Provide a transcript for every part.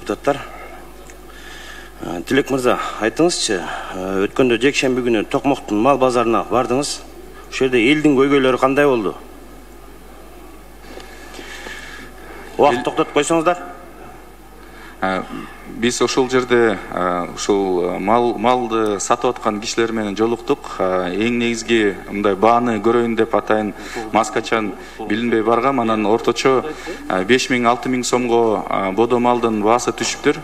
депутаттар. Тилек мырза, айтыңызчы, өткөндө жекшемби күнү Токмоктун мал базарына бардыңыз. Ошол жерде элдин көйгөйлөрү кандай болду? Убакыт токтотуп койсоңуздар. Биз ошол жерде ушул малды сатып аткан кишилер менен жолуктук. Эң негизги мындай бааны көрөйүн деп атайын маскачан билинбей баргам. Анан орточо 5000-6000 сомго бодо малдын баасы түшүптүр.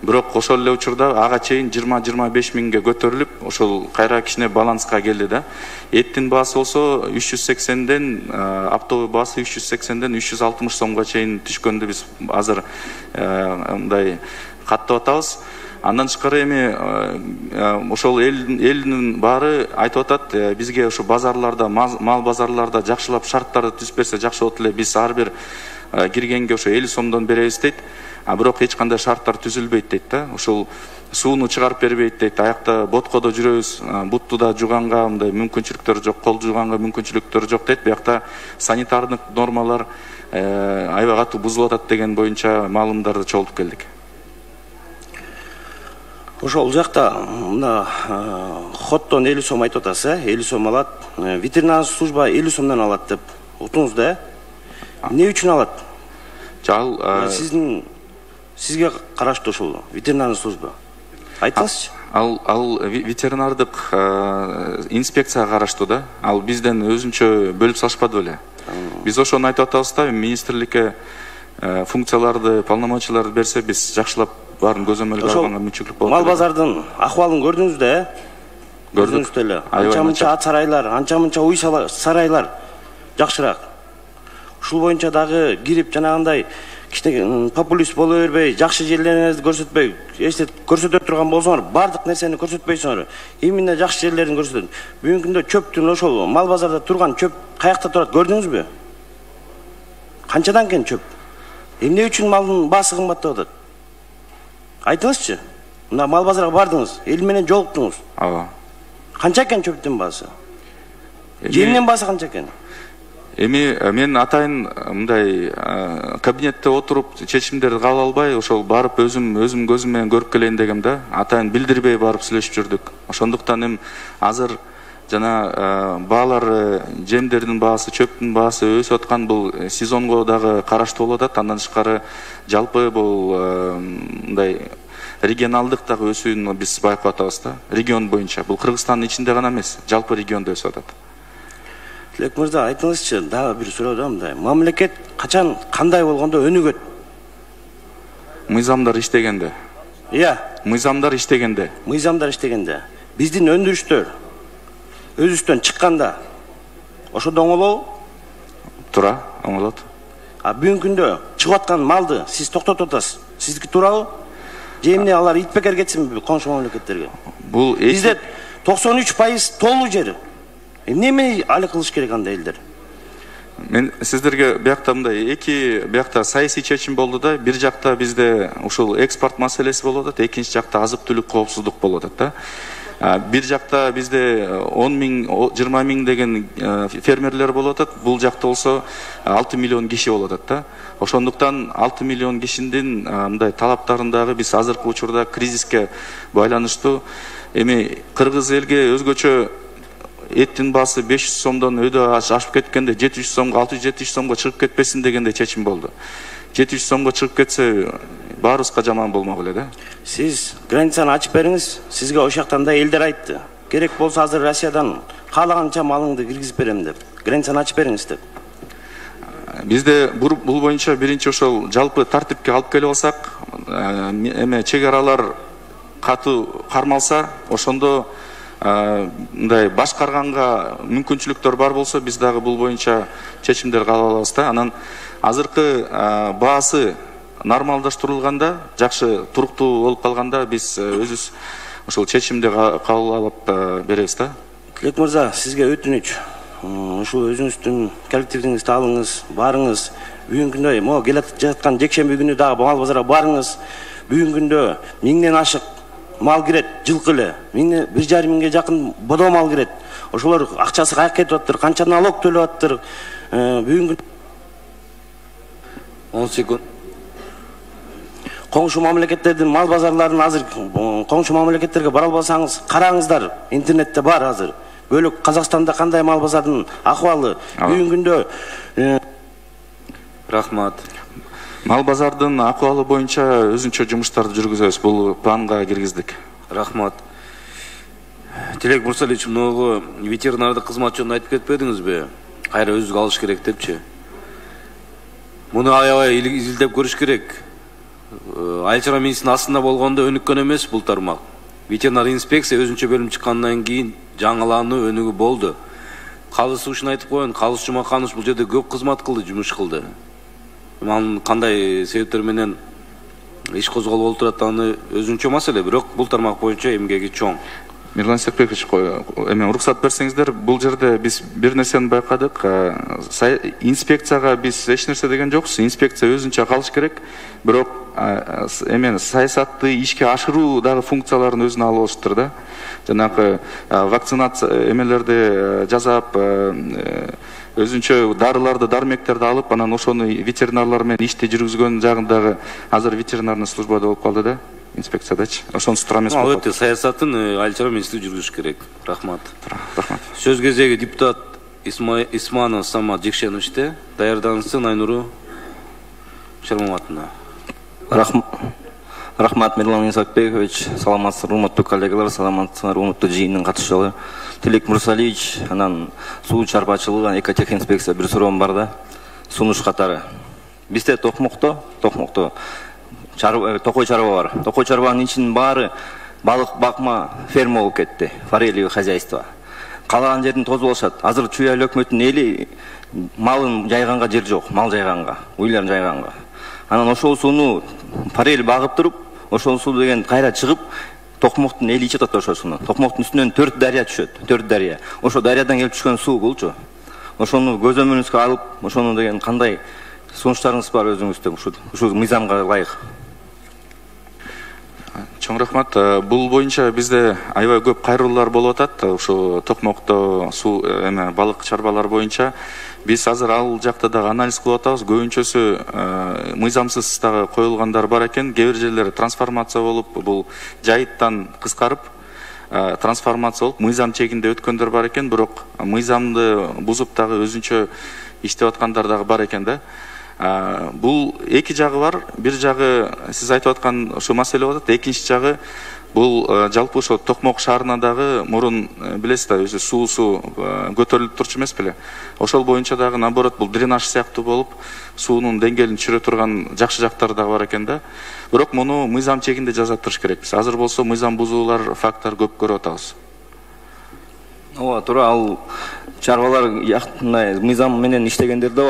Бирок ошол эле учурда ага чейин 20-25 миңге көтөрүлүп, ошол кайра кичине баланска келди да. Эттин баасы болсо 380ден, аптовый баасы 380ден 360 сомго чейин түшкөндү биз азыр мындай каттап атабыз. Андан тышкары эми ошол элдин баары айтып атат, бизге ошо базарларда, мал базарларда жакшылап шарттарды түзүп берсе жакшы болот эле. Биз ар бир киргенге ошо 50 сомдон беребиз дейт. Бирок эч кандай шарттар түзүлбөйт дейт да. Ошол сууну чыгарып бербейт дейт. Аякта боткодо жүрөбүз, буттуда жуганга мындай мүмкүнчүлүктөр жок, кол жуганга мүмкүнчүлүктөр жок дейт. Биякта санитардык нормалар аябай катуу бузулуп атат деген боюнча маалымдарды чогултуп келдик. Ошол жакта мына хоттон 50 сом айтып атасыз, 50 сом алат. Ветеринардык служба 50 сомдон алат деп утуңуз да? Эмне үчүн алат? Сизге караштуу ошол ветеринардык служба. Айтыңызчы. Ал ветеринардык инспекцияга караштуу да. Ал бизден өзүнчө бөлүп салышпады беле. Биз ошону айтып атабыз да, министрликке функцияларды, полномочияларды берсе, биз жакшылап баарын көзөмөлгө алганга мүмкүнчүлүк болот. Мал базардын акыбалын көрдүңүз да, Көрдүңүз деле. Анча-мынча ат сарайлар, анча-мынча уй сарайлар жакшыраак. Ушул боюнча дагы кирип жанагындай кичине популист боло бербей, жакшы жерлеринизди көрсөтпөй, эсте көрсөтө турган болсоңор, бардык нерсени көрсөтпөйсүңөр. Именно жакшы жерлерин көрсөтөт. Бүгүнкү күндө чөптүн ошол мал базарда турган чөп каякта турат, көрдүңүзбү? Канчадан экен чөп? Эмне үчүн малдын баасы кымбаттап атат? Айтыңызчы. Мына мал базарга бардыңыз, эл менен жолуктуңуз. Ооба. Канча экен чөптүн баасы? Жемдин баасы канча экен? Эми мен атайын мындай кабинетте отуруп чечимдерди кабыл албай, ошол барып өзүм көзүм менен көрүп келейин дегем да. Атайын билдирбей барып сүйлөшүп жүрдүк. Ошондуктан эми азыр жана баалар, жемдердин баасы, чөптүн баасы өсүп аткан, бул сезонго дагы караштуу болуп атат. Андан тышкары жалпы бул мындай регионалдык дагы өсүүнү биз байкап атабыз да. Регион боюнча. Бул Кыргызстандын ичинде гана эмес, жалпы региондо өсүп атат. Тилек мырза, айтыңызчы, дагы бир суроо да мындай. Мамлекет качан кандай болгондо өнүгөт? Мыйзамдар иштегенде. Иә. Мыйзамдар иштегенде. Мыйзамдар иштегенде. Биздин өндүрүштөр өзүбүздөн чыкканда ошондо оңолобу? Туура, оңолот. Бүгүнкү күндө чыгып аткан малды сиз токтотуп атасыз. Сиздики туурабы? Же эмне алар итпекер кетсинби коңшу мамлекеттерге? Бул бизде 93% толуу жер. Эмне али кылыш керек андай элдер? Мен сиздерге биякта мындай биякта саясий чечим болду да. Бир жакта бизде ушул экспорт маселеси болуп атат, экинчи жакта азык-түлүк коопсуздук болуп атат да. Бир жакта бизде 10 миң, 20 миң деген фермерлер болуп атат. Бул жакта болсо 6 миллион киши болуп атат да. Ошондуктан 6 миллион кишинин мындай талаптарындагы биз азыркы учурда кризиске байланыштуу эми кыргыз элге өзгөчө эттин баасы 500 сомдон өйдө ашып кеткенде 700 сомго, 600-700 сомго чыгып кетпесин дегенде чечим болду. 700 сомго чыгып кетсе баарыбызга жаман болмок эле да. Сиз границаны ачып бериңиз. Сизге ошол жактан да элдер айтты. Керек болсо азыр Россиядан каалаганча малыңды киргизип берем деп. Границаны ачып бериңиз деп. Бизде бул боюнча биринчи ошол жалпы тартипке алып келип алсак, эме чек аралар катуу кармалса, ошондо мындай башкарганга мүмкүнчүлүктөр бар болсо, биз дагы бул боюнча чечимдер кабыл алабыз да. Анан азыркы баасы нормалдаштырылганда, жакшы туруктуу болуп калганда биз өзүбүз ошол чечимди кабыл алып беребиз да. Тилек мырза, сизге өтүнүч. Ушул өзүңүздүн коллективиңизди алыңыз, барыңыз. Бүгүнкү күндө могу келип жаткан жекшемби күнү дагы мал базарга барыңыз. Бүгүнкү күндө 1000ден ашык мал кирет, жылкы эле. 1,5 миңге жакын бодо мал кирет. Ошолор акчасы каяка кетип атыптыр, канча налог төлөп атыптыр. Бүгүнкү 10 секунд. коңшу мамлекеттердин мал базарларын азыр коңшу мамлекеттерге бара албасаңыз караңыздар, интернетте бар азыр. Бөлөк Казакстанда кандай мал базардын акыбалы бүгүнкү күндө. Рахмат. Мал базардын акыбалы боюнча өзүнчө жумуштарды жүргүзөбүз. Бул планга киргиздик. Рахмат. Тилек Мурсалич, мынагы ветеринардык кызмат жөнүндө айтып кетпедиңизби? Кайра өзүгө алыш керек депчи. Муну аябай изилдеп көрүш керек. Айыл чарба министринин астында болгондо өнүккөн эмес бул тармак. Ветеринар инспекция өзүнчө бөлүм чыккандан кийин жаңылануу өнүгүү болду. Калыс ушун айтып коеюн, Калыс Жумаканович бул жерде көп кызмат кылды, жумуш кылды. Анын кандай себептер менен иш козголуп отураттыгы өзүнчө маселе, бирок бул тармак боюнча эмгеги чоң. Мирлан Серпекович, уруксат берсеңиздер, бул жерде биз бир нерсени байкадык. Инспекцияга биз эч нерсе деген жокпуз. Инспекция өзүнчө калыш керек. Бирок саясатты ишке ашыруу дагы функцияларын өзүнө алып алыштыр да. Жанагы вакцинация эмелерди жасап, өзүнчө дарыларды, дармектерди алып, анан ошону ветеринарлар менен ишти жүргүзгөн жагындагы азыр ветеринарный службада болуп калды да. Инспекциядачы. Ошонусу туура эмес болот. Өтө саясатын айыл чарба министрлиги жүргүзүш керек. Рахмат. Рахмат. Сөз кезеги депутат Исманов Самат Жекшеновичте. Даярдансын Айнуру Шермаматовна. Рахмат, Мирлан Исакбекович. Саламатсыздар, урматтуу коллегалар, саламатсыздар, урматтуу жыйындын катышчылары. Тилек Мурсалиевич, анан суу чарбачылыгы, экотехинспекция бир суроом бар да. Сунуш катары. Бизде Токмокто Токой чарба бар. Токой чарбанын ичинин баары балык бакма ферма болуп кетти, форелевый хозяйство. Калаган жерин тозуп алышат. Азыр Чүй айыл өкмөтүнүн эли малын жайганга жер жок, мал жайганга, уйларын жайганга. Анан ошол сууну форель багып туруп, ошол суу деген кайра чыгып, Токмоктун эли ичип атат ошол сууну. Токмоктун үстүнөн 4 дарыя түшөт, 4 дарыя. Ошо дарыядан келип түшкөн суу булчу. Ошону көзөмөлүңүзгө алып, ошону деген кандай сунуштарыңыз бар өзүңүздө, ушу мыйзамга ылайык? Чоң рахмат. Бул боюнча бизде аябай көп кайрылуулар болуп атат. Ушу Токмокто суу балык чарбалар боюнча биз азыр ал жакта дагы анализ кылып атабыз. Көбүнчөсү мыйзамсыз дагы коюлгандар бар экен. Кээ бир жерлер трансформация болуп, бул жайыттан кыскарып трансформация болуп, мыйзам чегинде өткөндөр бар экен, бирок мыйзамды бузуп дагы өзүнчө иштеп аткандар дагы бар экен да. Бул эки жагы бар. Бир жагы сиз айтып аткан ошо маселе болот. Экинчи жагы бул жалпы ошо Токмок шаарына дагы мурун билесиз да, өзү суусу көтөрүлүп турчу эмес беле. Ошол боюнча дагы наоборот бул дренаж сыяктуу болуп, суунун деңгээлин түшүрө турган жакшы жактары дагы бар экен да. Бирок муну мыйзам чегинде жаза туруш керекпиз. Азыр болсо мыйзам бузуулар факттар көп көрүп атабыз. Ооба, туура, ал чарбалар мындай мыйзам менен иштегендер да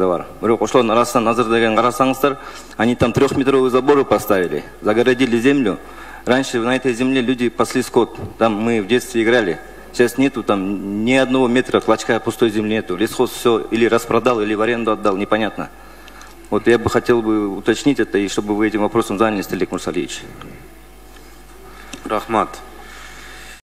бар, Бирок ошолордун арасынан азыр деген карасаңыздар, они там 3-метровые заборы поставили, загородили землю. Раньше на этой земле люди пасли скот, там мы в детстве играли. Сейчас нету там ни одного метра клочка пустой земли нету. Лесхоз все или распродал, или в аренду отдал, непонятно. Вот я бы хотел уточнить это, и чтобы вы этим вопросом занялись, Тилек Мурсалиевич. Рахмат.